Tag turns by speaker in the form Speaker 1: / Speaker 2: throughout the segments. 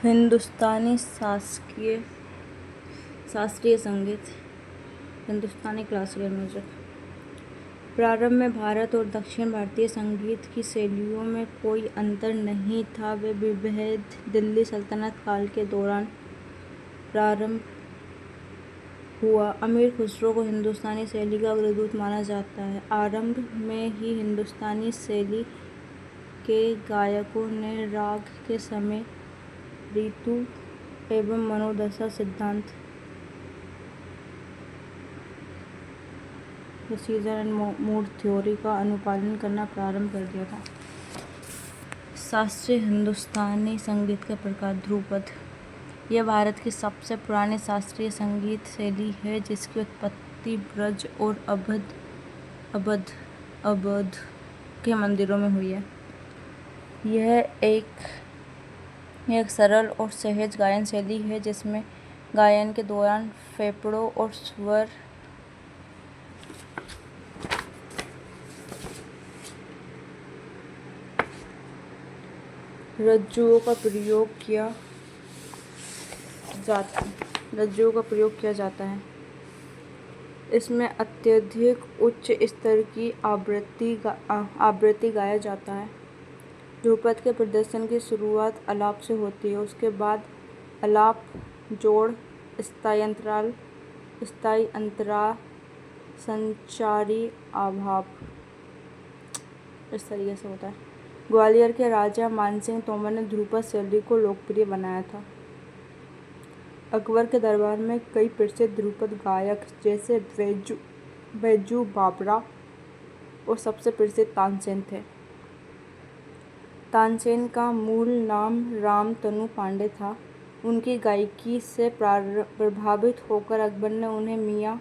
Speaker 1: हिंदुस्तानी शास्त्रीय संगीत, हिंदुस्तानी classical music. प्रारंभ में भारत और दक्षिण भारतीय संगीत की शैलियों में कोई अंतर नहीं था। वे विभेद दिल्ली सल्तनत काल के दौरान प्रारंभ हुआ। अमीर खुसरो को हिंदुस्तानी शैली का अग्रदूत माना जाता है। आरंभ में ही हिंदुस्तानी शैली के गायकों ने राग के समय, ऋतु एवं मनोदशा सिद्धांत सीजन एंड मूड थ्योरी का अनुपालन करना प्रारंभ कर दिया था। शास्त्रीय हिंदुस्तानी संगीत के प्रकार। ध्रुपद, यह भारत की सबसे पुरानी शास्त्रीय संगीत शैली है जिसकी उत्पत्ति ब्रज और अवध के मंदिरों में हुई है। यह एक सरल और सहज गायन शैली है जिसमें गायन के दौरान फेफड़ों और स्वर रज्जुओं का प्रयोग किया जाता है। इसमें अत्यधिक उच्च स्तर की आवृत्ति गाया जाता है। ध्रुपद के प्रदर्शन की शुरुआत आलाप से होती है, उसके बाद आलाप, जोड़, स्थायी अंतराल, संचारी आभाव, इस तरीके से होता है। ग्वालियर के राजा मानसिंह तोमर ने ध्रुपद शैली को लोकप्रिय बनाया था। अकबर के दरबार में कई प्रसिद्ध ध्रुपद गायक जैसे बैजू बावरा और सबसे प्रसिद्ध तानसेन थे। तानसेन का मूल नाम रामतनु पांडे था। उनकी गायकी से प्रभावित होकर अकबर ने उन्हें मियां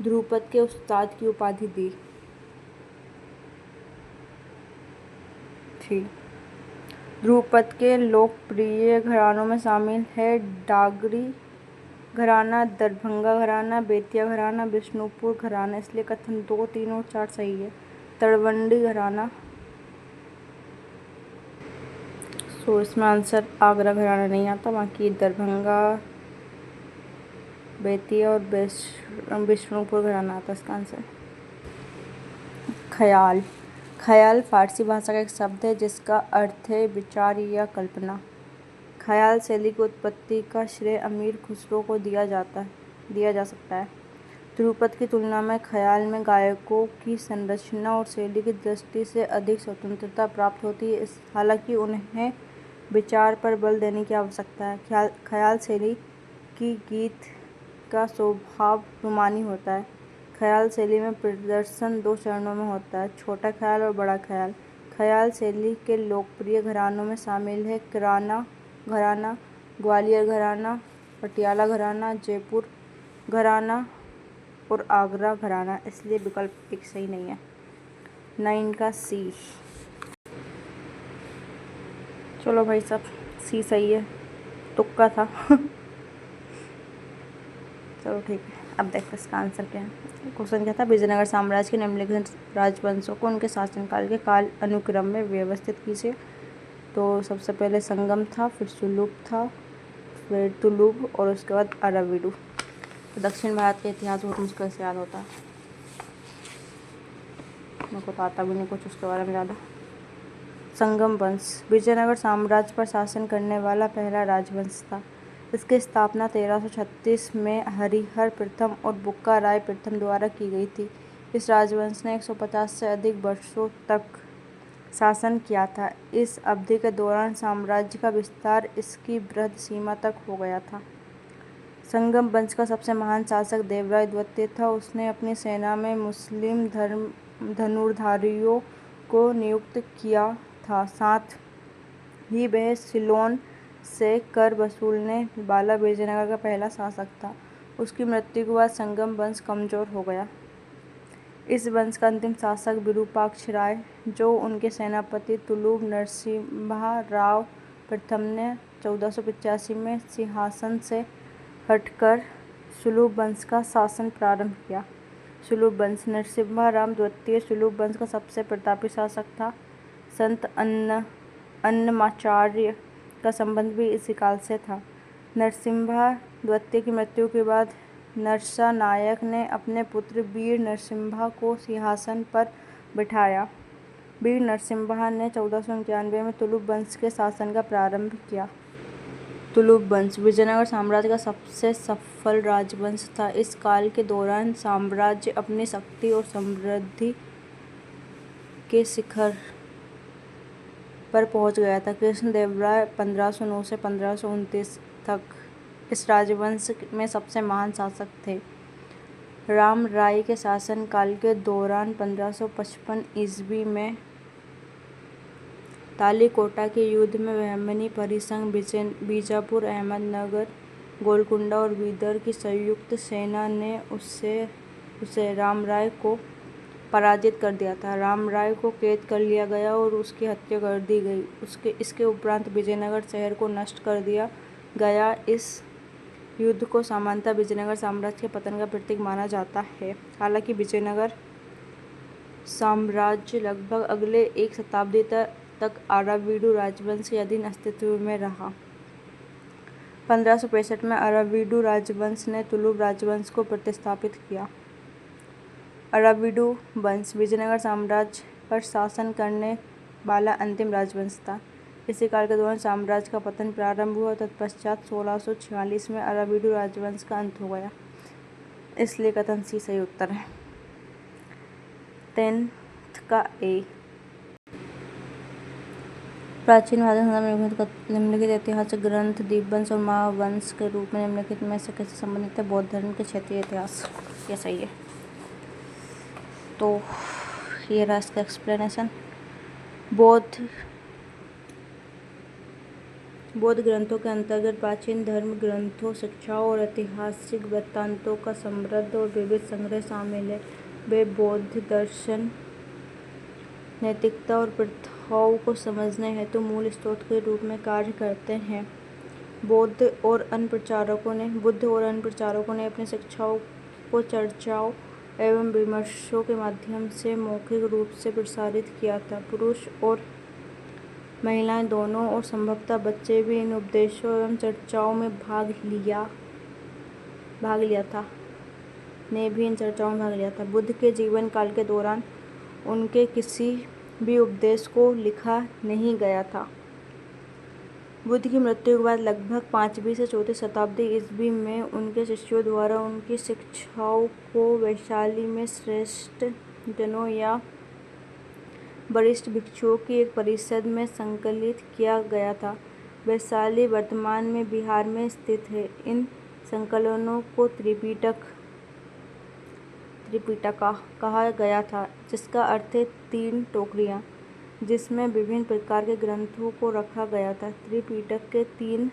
Speaker 1: ध्रुपद के उस्ताद की उपाधि दी थी। ध्रुपद के लोकप्रिय घरानों में शामिल है डागरी घराना, दरभंगा घराना, बेतिया घराना, बिष्णुपुर घराना, इसलिए कथन 2, 3 और 4 सही है। तड़वंडी घराना, तो इसमें आंसर आगरा घराना नहीं आता, बाकी दरभंगा, बेतिया और बिष्णुपुर घराना आता इसका आंसर। ख्याल फारसी भाषा का एक शब्द है जिसका अर्थ है विचार या कल्पना। ख्याल शैली की उत्पत्ति का श्रेय अमीर खुसरो को दिया जा सकता है। ध्रुपद की तुलना में ख्याल में गायकों की संरचना और शैली की दृष्टि से अधिक स्वतंत्रता प्राप्त होती है, हालांकि उन्हें विचार पर बल देने की आवश्यकता है। ख्याल शैली की गीत का स्वभाव रूमानी होता है। ख्याल शैली में प्रदर्शन 2 चरणों में होता है, छोटा ख्याल और बड़ा ख्याल। ख्याल शैली के लोकप्रिय घरानों में शामिल है किराना घराना, ग्वालियर घराना, पटियाला घराना, जयपुर घराना और आगरा घराना, इसलिए विकल्प 1 सही नहीं है। 9 का सी। चलो भाई सब सी सही है, तुक्का था। चलो ठीक है, अब देखते इसका आंसर क्या है। क्वेश्चन क्या था, विजयनगर साम्राज्य के निम्नलिखित राजवंशों को उनके शासनकाल के काल अनुक्रम में व्यवस्थित कीजिए। तो सबसे पहले संगम था, फिर सुलूक था, फिर तुलुक और उसके बाद अराविडू। तो दक्षिण भारत का इतिहास बहुत मुश्किल से याद होता है, मेरे को तो आता भी नहीं कुछ उसके बारे में ज़्यादा। संगम वंश विजयनगर साम्राज्य पर शासन करने वाला पहला राजवंश था। इसकी स्थापना 1336 में हरिहर प्रथम और बुक्का राय प्रथम द्वारा की गई थी। इस राजवंश ने 150 से अधिक वर्षों तक शासन किया था। इस अवधि के दौरान साम्राज्य का विस्तार इसकी बृहद सीमा तक हो गया था। संगम वंश का सबसे महान शासक देवराय द्वितीय था। उसने अपनी सेना में मुस्लिम धनुर्धारियों को नियुक्त किया था। साथ ही वह सिलोन से कर वसूलने वाला विजयनगर का पहला शासक था। उसकी मृत्यु के बाद संगम वंश कमजोर हो गया। इस वंश का अंतिम शासक विरूपाक्ष राय, जो उनके सेनापति तुलुक नरसिम्हा राव प्रथम ने 1485 में सिंहासन से हटकर सुलुक वंश का शासन प्रारंभ किया। सुलुक वंश नरसिम्हा राव द्वितीय सुलुक वंश का सबसे प्रतापी शासक था। संत अन्नमाचार्य का संबंध भी इसी काल से था। नरसिम्हा द्वितीय की मृत्यु के बाद नरसा नायक ने अपने पुत्र वीर नरसिम्हा को सिंहासन पर बिठाया। वीर नरसिम्हा ने 1491 में तुलुप वंश के शासन का प्रारंभ किया। तुलुप वंश विजयनगर साम्राज्य का सबसे सफल राजवंश था। इस काल के दौरान साम्राज्य अपनी शक्ति और समृद्धि के शिखर पर पहुंच गया था। कृष्णदेवराय 1509 से 1529 तक इस राजवंश में सबसे महान शासक थे। राम राय के शासन काल के दौरान 1555 ईस्वी में तालीकोटा के युद्ध में बहमनी परिसंघ बीजापुर, अहमदनगर, गोलकुंडा और बीदर की संयुक्त सेना ने उसे रामराय को पराजित कर दिया था। रामराय को कैद कर लिया गया और उसकी हत्या कर दी गई। इसके उपरांत विजयनगर शहर को नष्ट कर दिया गया। इस युद्ध को सामान्यतः विजयनगर साम्राज्य के पतन का प्रतीक माना जाता है। हालांकि विजयनगर साम्राज्य लगभग अगले एक शताब्दी तक अराविडु राजवंश के अधीन अस्तित्व में रहा। 1565 में अराविडु राजवंश ने तुलुप राजवंश को प्रतिस्थापित किया। अराविडु वंश विजयनगर साम्राज्य पर शासन करने वाला अंतिम राजवंश था। इसी काल के दौरान साम्राज्य का पतन प्रारंभ हुआ। तत्पश्चात 1646 में अराविडु राजवंश का अंत हो गया। इसलिए कथन सी सही उत्तर है। 10th का ए। प्राचीन भारतीय संदर्भ में निम्नलिखित ऐतिहासिक ग्रंथ दीपवंश और महावंश के रूप में निम्नलिखित में से कैसे संबंधित है? बौद्ध धर्म के क्षेत्रीय इतिहास। ये सही है। तो ये रहा इसका एक्सप्लेनेशन। बौद्ध ग्रंथों के अंतर्गत प्राचीन धर्म ग्रंथों, शिक्षाओं और ऐतिहासिक वृत्तांतों का समृद्ध और विविध संग्रह शामिल है। वे बौद्ध दर्शन, नैतिकता और प्रथाओं को समझने हेतु मूल स्रोत के रूप में कार्य करते हैं। बुद्ध और अन्य प्रचारकों ने अपनी शिक्षाओं को चर्चाओं एवं विमर्शों के माध्यम से मौखिक रूप से प्रसारित किया था। पुरुष और महिलाएं दोनों और संभवतः बच्चे भी इन उपदेशों एवं चर्चाओं में भाग लिया था। बुद्ध के जीवन काल के दौरान उनके किसी भी उपदेश को लिखा नहीं गया था। बुद्ध की मृत्यु के बाद लगभग 5वीं से 4वीं शताब्दी ईस्वी में उनके शिष्यों द्वारा उनकी शिक्षाओं को वैशाली में श्रेष्ठ जनों या वरिष्ठ भिक्षुओं की एक परिषद में संकलित किया गया था। वैशाली वर्तमान में बिहार में स्थित है। इन संकलनों को त्रिपिटका कहा गया था, जिसका अर्थ है 3 टोकरियाँ, जिसमें विभिन्न प्रकार के ग्रंथों को रखा गया था। त्रिपिटक के 3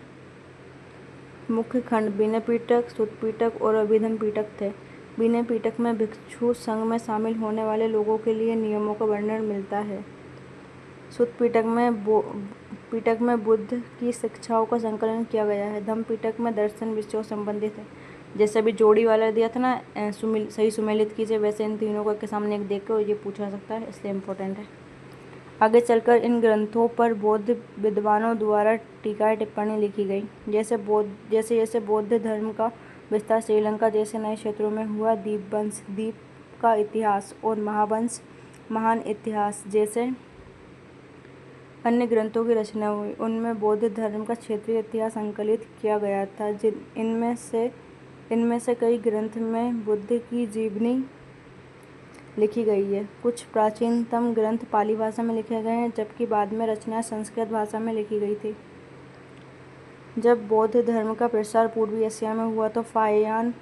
Speaker 1: मुख्य खंड विनय पिटक, सुत्त पिटक और अभिधम्म पिटक थे। विनय पिटक में भिक्षु संघ में शामिल होने वाले लोगों के लिए नियमों का वर्णन मिलता है। सुत्त पिटक में बुद्ध की शिक्षाओं का संकलन किया गया है। धम्म पिटक में दर्शन विषयों संबंधित है। जैसे अभी जोड़ी वाला दिया था ना, सही सुमेलित कीजिए, वैसे इन तीनों को एक के सामने एक देख कर ये पूछा सकता है, इसलिए इम्पोर्टेंट है। आगे चलकर इन ग्रंथों पर बौद्ध विद्वानों द्वारा टीका टिप्पणी लिखी गई। जैसे जैसे बौद्ध धर्म का विस्तार श्रीलंका जैसे नए क्षेत्रों में हुआ, दीपवंश, दीप का इतिहास, और महावंश, महान इतिहास जैसे अन्य ग्रंथों की रचना हुई। उनमें बौद्ध धर्म का क्षेत्रीय इतिहास संकलित किया गया था। इनमें से कई ग्रंथ में बुद्ध की जीवनी लिखी गई है। कुछ प्राचीनतम ग्रंथ पाली भाषा में लिखे गए हैं, जबकि बाद में रचनाएं संस्कृत भाषा में लिखी गई थी। जब बौद्ध धर्म का प्रसार पूर्वी एशिया में हुआ तो फाहियान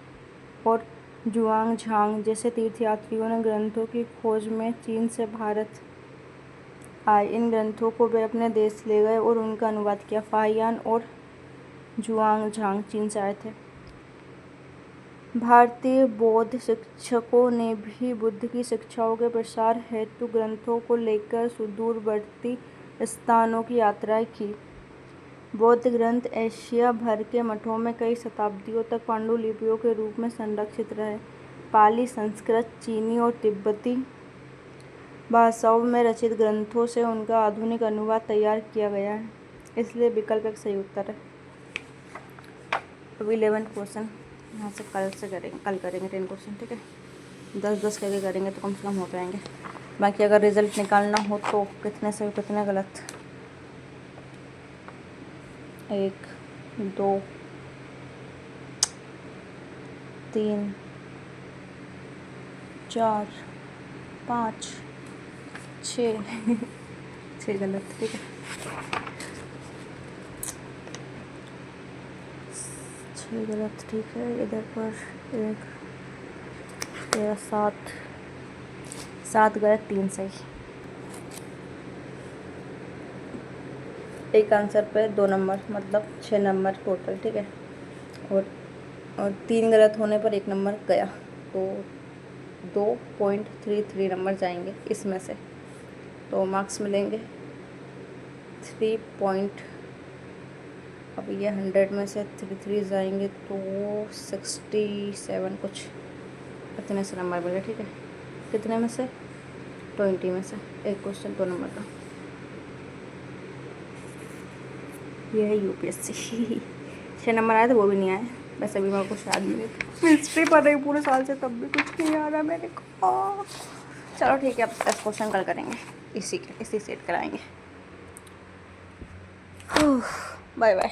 Speaker 1: और जुआंग जैसे तीर्थयात्रियों ने ग्रंथों की खोज में चीन से भारत आए। इन ग्रंथों को वे अपने देश ले गए और उनका अनुवाद किया। फाहियान और जुआंग चीन से आए थे। भारतीय बौद्ध शिक्षकों ने भी बुद्ध की शिक्षाओं के प्रसार हेतु ग्रंथों को लेकर सुदूरवर्ती स्थानों की यात्राएं की। बौद्ध ग्रंथ एशिया भर के मठों में कई शताब्दियों तक पांडुलिपियों के रूप में संरक्षित रहे। पाली, संस्कृत, चीनी और तिब्बती भाषाओं में रचित ग्रंथों से उनका आधुनिक अनुवाद तैयार किया गया है। इसलिए विकल्प एक सही उत्तर है। अब 11 क्वेश्चन यहाँ से कल करेंगे 10 क्वेश्चन, ठीक है। 10-10 करके करेंगे तो कम से कम हो पाएंगे। बाकी अगर रिजल्ट निकालना हो तो कितने से कितने गलत, 1 2 3 4 5 6 6 गलत, ठीक है। 6 गलत, ठीक है। इधर पर 1 7 गलत, 3 सही। एक आंसर पे 2 नंबर, मतलब 6 नंबर टोटल, ठीक है। और 3 गलत होने पर 1 नंबर गया, तो 2.33 नंबर जाएंगे इसमें से, तो मार्क्स मिलेंगे 3 अब ये 100 में से 33 जाएंगे तो 67 कुछ इतने से नंबर मिले, ठीक है। कितने में से? 20 में से। एक क्वेश्चन 2 नंबर का। ये है यूपीएससी। 6 नंबर आए थे, वो भी नहीं आए। वैसे भी मेरे को शायद नहीं थी, हिस्ट्री पढ़ रही पूरे साल से, तब भी कुछ नहीं आ रहा मेरे को। चलो ठीक है, अब 10 क्वेश्चन कल करेंगे, इसी सेट कराएंगे। Bye bye.